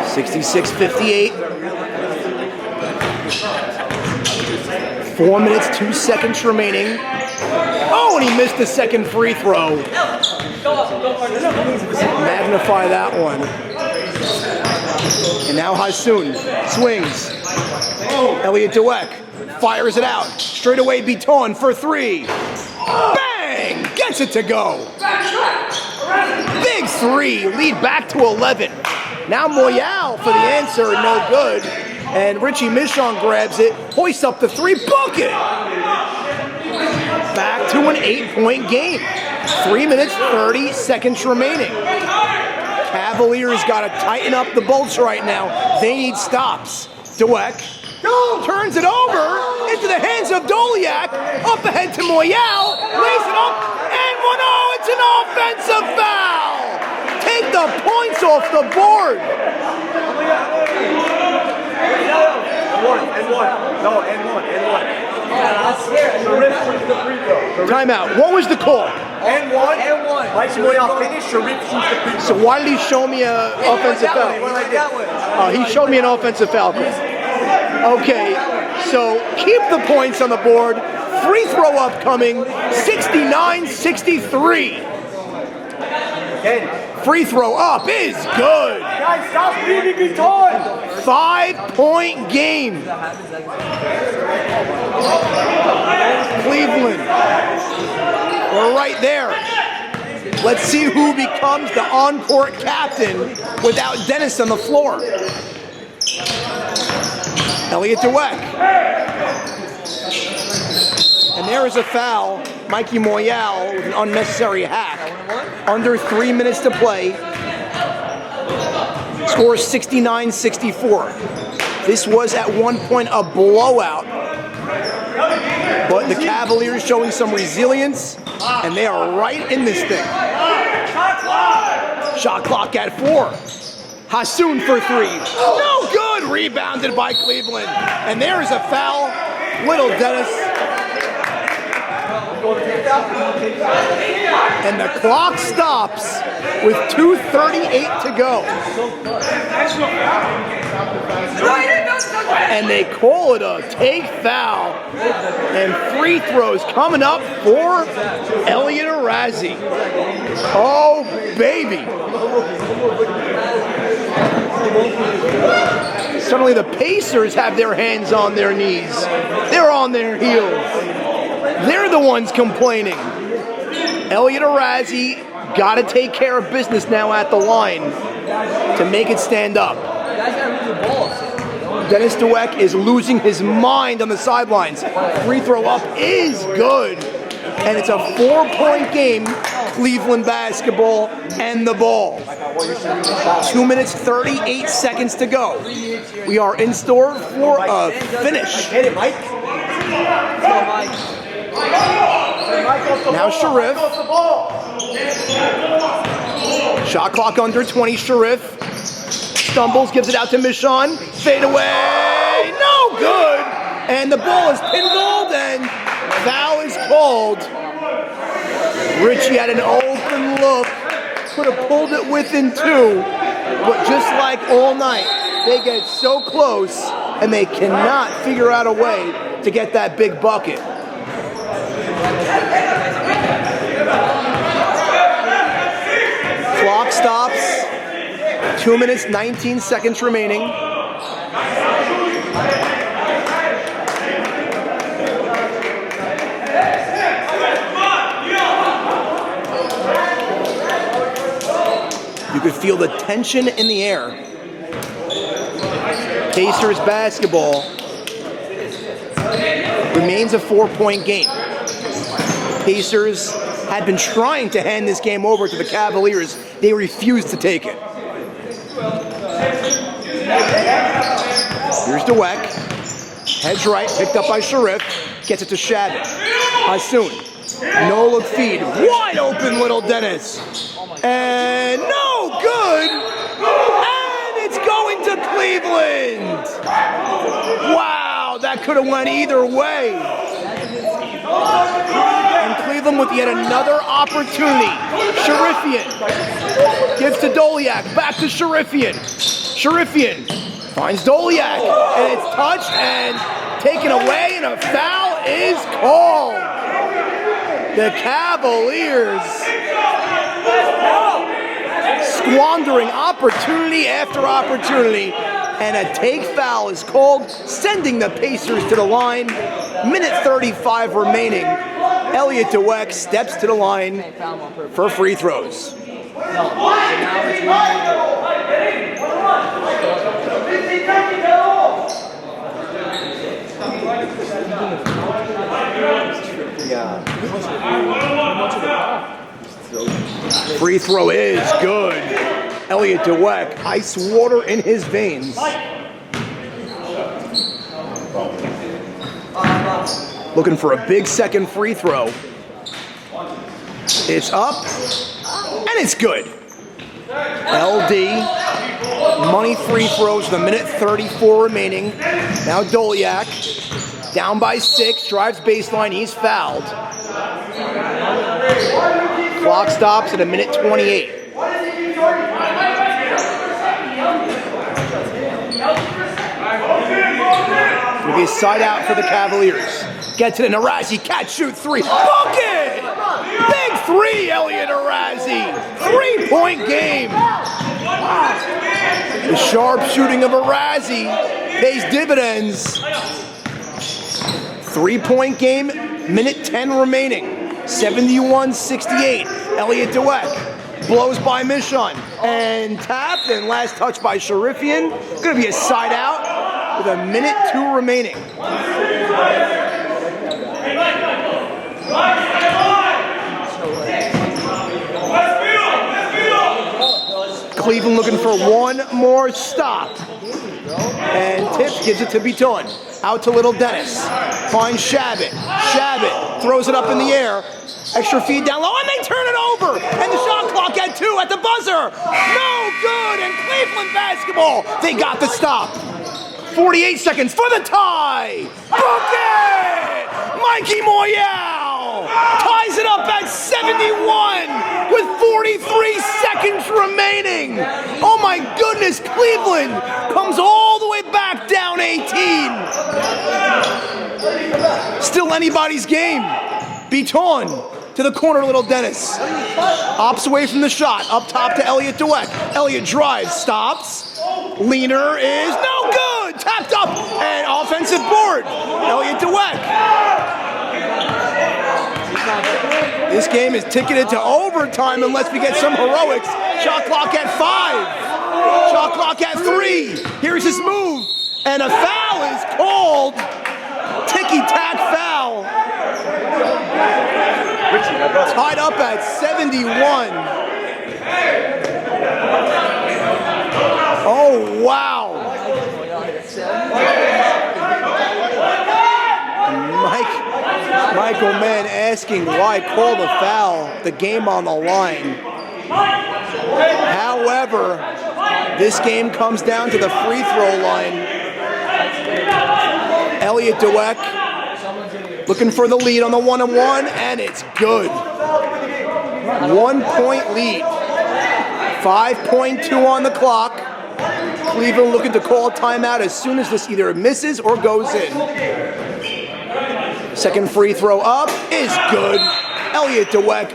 66-58. 4 minutes, 2 seconds remaining. Oh, and he missed the second free throw. Magnify that one. And now Hassoun swings. Elliot Dweck fires it out. Straight away Biton for 3. Bang! Gets it to go. Big 3. Lead back to 11. Now Moyal for the answer. No good. And Richie Michon grabs it. Hoists up the 3. Bucket! Back to an 8-point game. 3 minutes, 30 seconds remaining. Cavaliers got to tighten up the bolts right now. They need stops. Dweck turns it over into the hands of Doliak. Up ahead to Moyal. Lays it up. And 1-0. It's an offensive foul. Take the points off the board. Timeout. What was the call? And one. Mike Moyal finished. Sharif shoots the free throw. So why did he show me an offensive foul? He showed me an offensive foul. Okay, so keep the points on the board. Free throw upcoming, 69-63. Free throw up is good. Guys, stop leaving me torn. 5-point game. Cleveland. We're right there. Let's see who becomes the on-court captain without Dennis on the floor. Elliot Dweck. And there is a foul. Mikey Moyal with an unnecessary hack. Under 3 minutes to play. Score 69-64. This was at one point a blowout. But the Cavaliers showing some resilience, and they are right in this thing. Shot clock at 4. Hassoun for 3. No good! Rebounded by Cleveland. And there's a foul. Little Dennis. And the clock stops with 2:38 to go. And they call it a take foul. And free throws coming up for Elliot Arazi. Oh, baby. Suddenly the Pacers have their hands on their knees. They're on their heels. They're the ones complaining. Elliot Arazi got to take care of business now at the line to make it stand up. Dennis Dweck is losing his mind on the sidelines. Free throw up is good. And it's a 4-point game, Cleveland basketball and the ball. 2 minutes, 38 seconds to go. We are in store for a finish. Hit it, Mike. Now Sharif. Shot clock under 20, Sharif. Stumbles, gives it out to Michon. Fade away, no good. And the ball is pinballed and foul is called. Richie had an open look, could have pulled it within 2, but just like all night, they get so close and they cannot figure out a way to get that big bucket. Clock stops. 2 minutes, 19 seconds remaining. You could feel the tension in the air. Pacers basketball remains a 4-point game. Pacers had been trying to hand this game over to the Cavaliers. They refused to take it. Here's Dweck. Heads right, picked up by Sharif. Gets it to Shabbat. Hassoun. No look feed. Wide open, little Dennis. And no good. And it's going to Cleveland. Wow, that could have went either way. And Cleveland with yet another opportunity. Sharifian gives to Doliak. Back to Sharifian. Sharifian finds Doliak. And it's touched and taken away. And a foul is called. The Cavaliers squandering opportunity after opportunity, and a take foul is called, sending the Pacers to the line. Minute 35 remaining. Elliot Dweck steps to the line for free throws. Free throw is good. Elliot Dweck, ice water in his veins. Looking for a big second free throw. It's up, and it's good. LD, money free throws with a minute 34 remaining. Now Doliak, down by 6, drives baseline, he's fouled. Clock stops at a minute 28. It'll be a side out for the Cavaliers. Gets it in Arazi, catch, shoot, 3. Bucket! Big 3, Elliot Arazi. 3-point game. The sharp shooting of Arazi pays dividends. 3-point game, minute 10 remaining. 71-68. Elliot Dweck blows by Michon and tapped, and last touch by Sharifian. Going to be a side out with a minute 2 remaining. Cleveland looking for one more stop. And Tips gives it to Biton. Out to Little Dennis. Finds Shabbat. Shabbat throws it up in the air. Extra feed down low, and they turn it over. And the shot clock at 2 at the buzzer. No good. And Cleveland basketball, they got the stop. 48 seconds for the tie. Bucket! Mikey Moyal ties it up at 71 with 43 seconds remaining. Oh my goodness, Cleveland comes all the way back down 18. Still anybody's game. Biton to the corner, Little Dennis. Opts away from the shot. Up top to Elliot Dweck. Elliot drives, stops. Leaner is no good. tapped up, and offensive board. Elliot DeWeck. This game is ticketed to overtime unless we get some heroics. Shot clock at 5. Shot clock at 3. Here's his move. And a foul is called. Ticky-tack foul. Tied up at 71. Oh, wow. Michael Mann asking why call the foul, the game on the line. However, this game comes down to the free throw line. Elliot DeWeck looking for the lead on the 1-on-1, and it's good. 1 point lead. 5.2 on the clock. Cleveland looking to call a timeout as soon as this either misses or goes in. Second free throw up is good. Elliot DeWeck,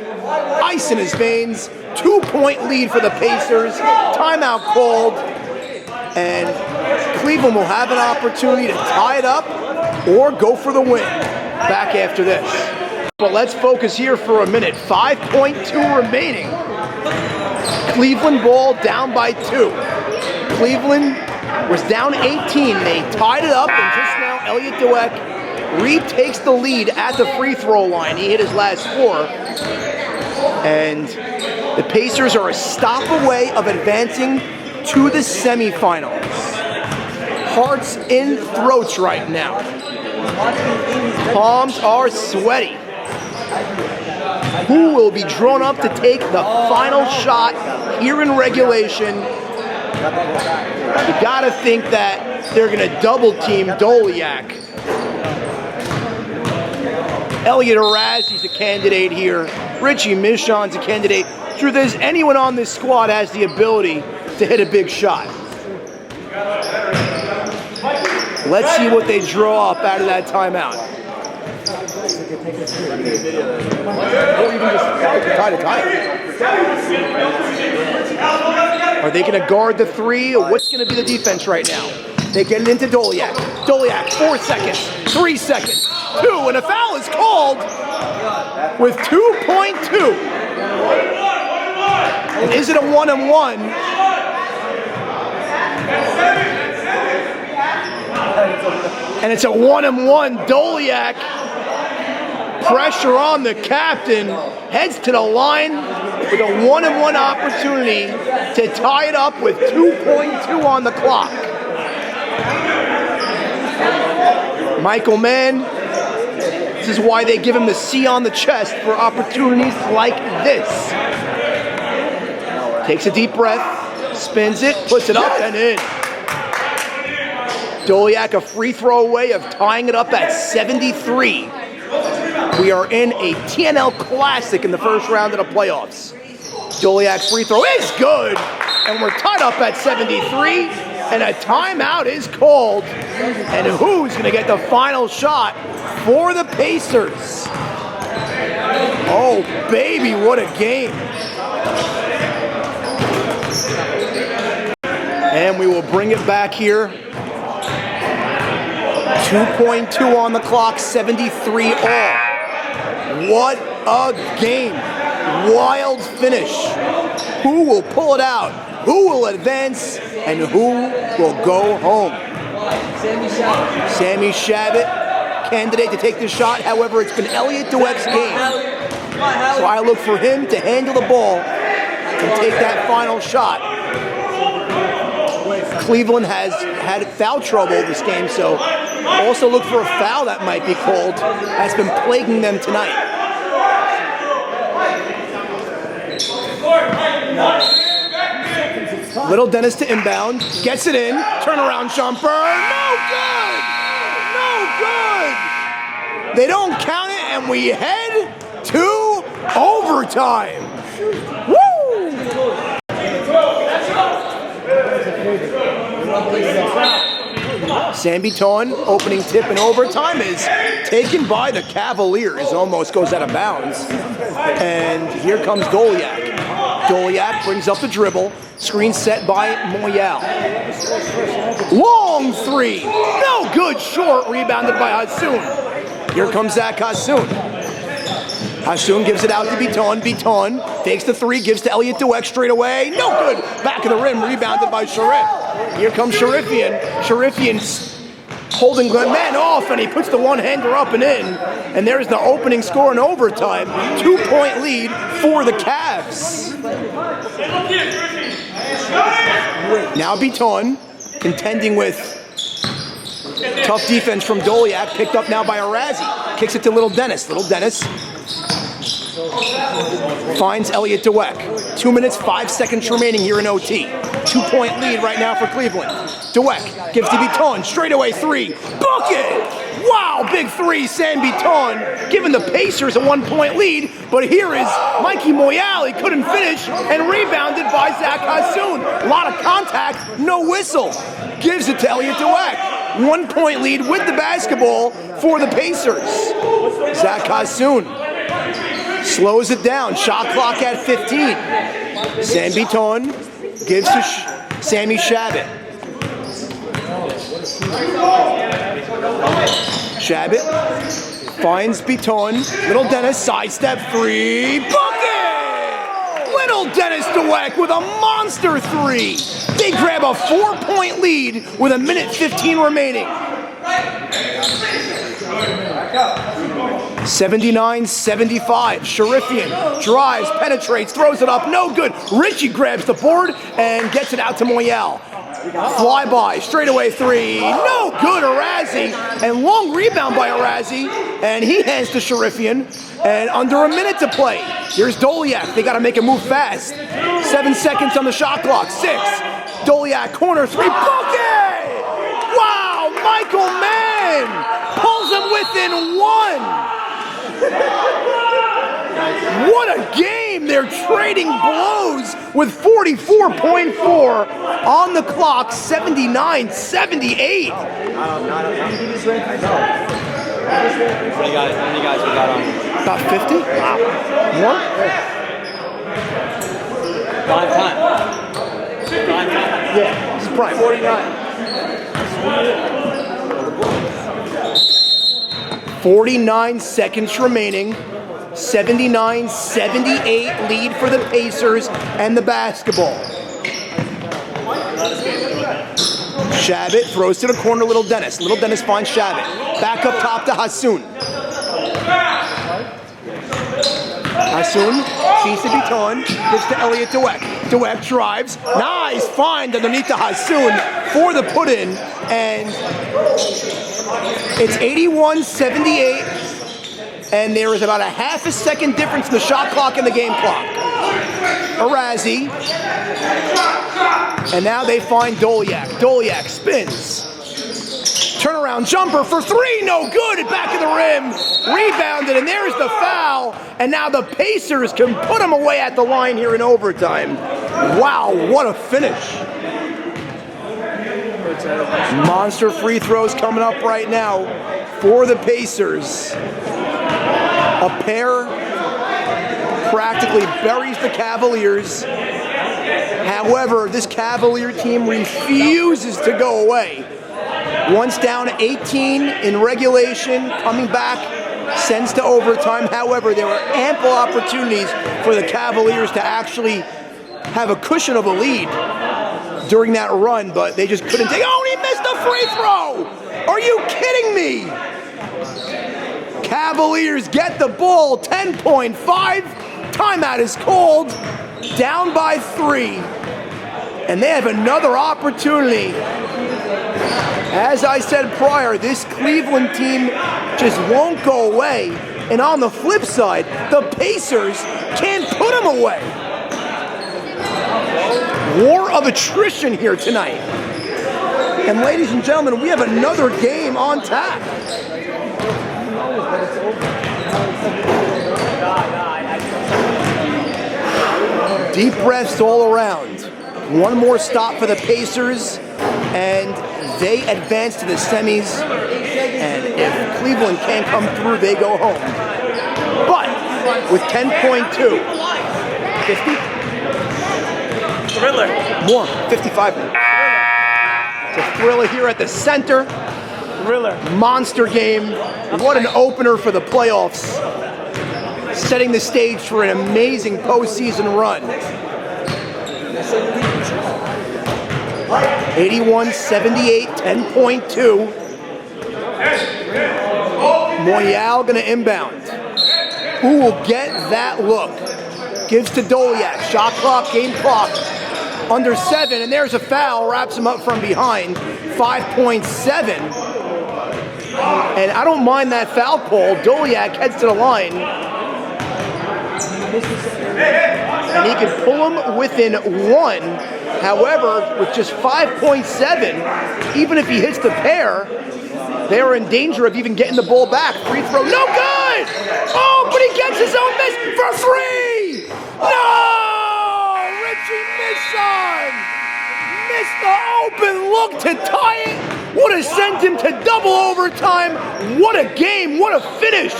ice in his veins. 2 point lead for the Pacers. Timeout called. And Cleveland will have an opportunity to tie it up or go for the win. Back after this. But let's focus here for a minute. 5.2 remaining. Cleveland ball down by 2. Cleveland was down 18. They tied it up, and just now Elliot DeWeck retakes the lead at the free throw line. He hit his last 4. And the Pacers are a stop away of advancing to the semifinals. Hearts in throats right now. Palms are sweaty. Who will be drawn up to take the final shot here in regulation? You gotta think that they're gonna double team Doliak. Elliot Arazi's a candidate here. Richie Michon's a candidate. Truth is, anyone on this squad has the ability to hit a big shot. Let's see what they draw up out of that timeout. Are they going to guard the 3? What's going to be the defense right now? They get it into Doliak. Doliak, 4 seconds, 3 seconds, 2, and a foul is called with 2.2. And is it a 1-on-1? And it's a 1-on-1. Doliak, pressure on the captain, heads to the line with a 1-on-1 opportunity to tie it up with 2.2 on the clock. Michael Mann, this is why they give him the C on the chest for opportunities like this. Takes a deep breath, spins it, puts it up and in. Doliak a free throw away of tying it up at 73. We are in a TNL Classic in the first round of the playoffs. Doliak's free throw is good, and we're tied up at 73, and a timeout is called. And who's going to get the final shot for the Pacers? Oh, baby, what a game. And we will bring it back here. 2.2 on the clock, 73 all. What a game. Wild finish. Who will pull it out? Who will advance? And who will go home? Sammy Shabbat, candidate to take the shot. However, it's been Elliot DeWeck's game. So I look for him to handle the ball and take that final shot. Cleveland has had foul trouble this game, so also look for a foul that might be called. That's been plaguing them tonight. Little Dennis to inbound, gets it in, turnaround jumper, no good! No good! They don't count it, and we head to overtime. Woo! Sam Biton, opening tip in overtime, is taken by the Cavaliers. Almost goes out of bounds. And here comes Doliak. Doliak brings up the dribble. Screen set by Moyal. Long three. No good. Short. Rebounded by Hassoun. Here comes Zach Hassoun. Hassoun gives it out to Biton. Biton takes the three, gives to Elliot Dweck straight away. No good. Back of the rim. Rebounded by Sharif. Here comes Sharifian. Sharifian's holding the man off, and he puts the one-hander up and in. And there's the opening score in overtime. 2-point lead for the Cavs. Now Biton contending with tough defense from Doliak, picked up now by Arazi. Kicks it to Little Dennis. Little Dennis finds Elliot Dweck. 2 minutes, 5 seconds remaining here in OT. 2-point lead right now for Cleveland. Dweck gives to Biton. Straight away three. Bucket! Wow, big three, Sam Biton, giving the Pacers a 1-point lead. But here is Mikey Moyal. He couldn't finish and rebounded by Zach Hassoun. A lot of contact, no whistle. Gives it to Elliot Dweck. 1-point lead with the basketball for the Pacers. Zach Hassoun slows it down. Shot clock at 15. Sam Biton gives to Sammy Shabbat. Shabbat finds Biton. Little Dennis, sidestep three. Bucket! Little Dennis Dweck with a monster three. They grab a 4-point lead with 1:15 remaining. 79-75. Sharifian drives, penetrates, throws it up, no good. Richie grabs the board and gets it out to Moyal. Flyby, straightaway three, no good. Arazi, and long rebound by Arazi, and he hands to Sharifian, and under a minute to play. Here's Doliak. They got to make a move fast. 7 seconds on the shot clock. 6. Doliak corner three. Bucket! Wow, Michael Mann pulls him within 1. What a game! They're trading blows with 44.4 on the clock. 79-78. How many guys we got on? About 50? Wow. More? Prime time. Yeah, this is prime. 49 seconds remaining. 79-78 lead for the Pacers and the basketball. Shabbat throws to the corner, Little Dennis. Little Dennis finds Shabbat. Back up top to Hassoun. Hassoun feeds to Biton, gives to Elliot Dweck. Dweck drives. Nice find underneath to Hassoun for the put-in. And it's 81-78. And there is about a half a second difference in the shot clock and the game clock. Arazi. And now they find Doliak. Doliak spins. Turnaround jumper for three, no good. At back of the rim. Rebounded, and there's the foul. And now the Pacers can put them away at the line here in overtime. Wow, what a finish. Monster free throws coming up right now for the Pacers. A pair practically buries the Cavaliers. However, this Cavalier team refuses to go away. Once down 18 in regulation, coming back, sends to overtime. However, there were ample opportunities for the Cavaliers to actually have a cushion of a lead during that run, but they just couldn't take. Oh, he missed a free throw! Are you kidding me? Cavaliers get the ball, 10.5. Timeout is called, down by 3. And they have another opportunity. As I said prior, this Cleveland team just won't go away. And on the flip side, the Pacers can't put them away. War of attrition here tonight. And ladies and gentlemen, we have another game on tap. Deep breaths all around. One more stop for the Pacers, and they advance to the semis. And if Cleveland can't come through, they go home. But with 10.2, 50? Thriller. More, 55. It's a thriller here at the center. Thriller. Monster game. What an opener for the playoffs. Setting the stage for an amazing postseason run. 81-78, 10.2. Moyal gonna inbound. Who will get that look? Gives to Doliak. Shot clock, game clock. Under 7, and there's a foul. Wraps him up from behind. 5.7. And I don't mind that foul call. Doliak heads to the line. And he can pull him within 1. However, with just 5.7, even if he hits the pair, they are in danger of even getting the ball back. Free throw, no good! Oh, but he gets his own miss for 3! No! Richie Mission missed the open look to tie it. Would have sent him to double overtime. What a game, what a finish.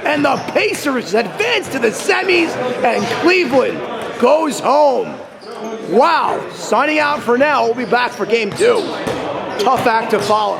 And the Pacers advance to the semis, and Cleveland goes home. Wow, signing out for now. We'll be back for game 2. Tough act to follow.